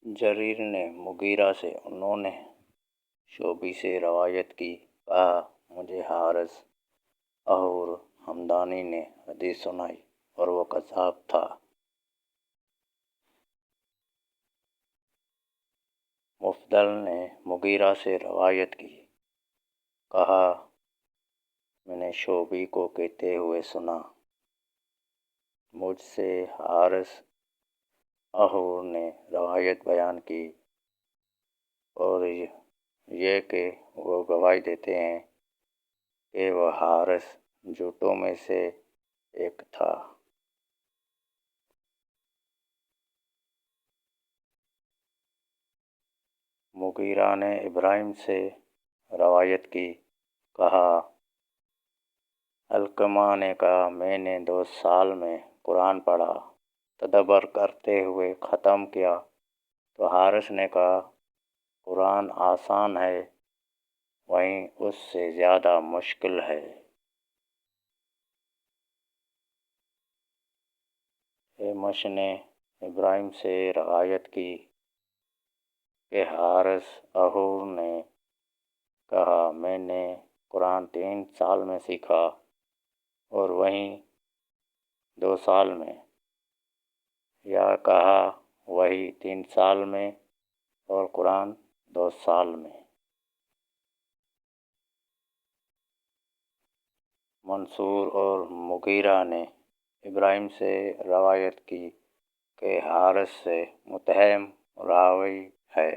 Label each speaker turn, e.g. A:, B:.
A: جریر نے مغیرہ سے انہوں نے شعبی سے روایت کی، کہا مجھے حارث اور ہمدانی نے حدیث سنائی اور وہ کذاب تھا۔ مفضل نے مغیرہ سے روایت کی، کہا میں نے شعبی کو کہتے ہوئے سنا، مجھ سے حارث احور نے روایت بیان کی اور یہ کہ وہ گواہی دیتے ہیں کہ وہ حارث جھوٹوں میں سے ایک تھا۔ مغیرہ نے ابراہیم سے روایت کی، کہا علقمہ نے کہا میں نے 2 سال میں قرآن پڑھا، تدبر کرتے ہوئے ختم کیا تو حارث نے کہا قرآن آسان ہے، وہیں اس سے زیادہ مشکل ہے۔ اعمش نے ابراہیم سے روایت کی کہ حارث احور نے کہا میں نے قرآن 3 سال میں سیکھا اور وہیں 2 سال میں، یا کہا وہی 3 سال میں اور قرآن 2 سال میں۔ منصور اور مغیرہ نے ابراہیم سے روایت کی کہ حارث سے متہم راوی ہے۔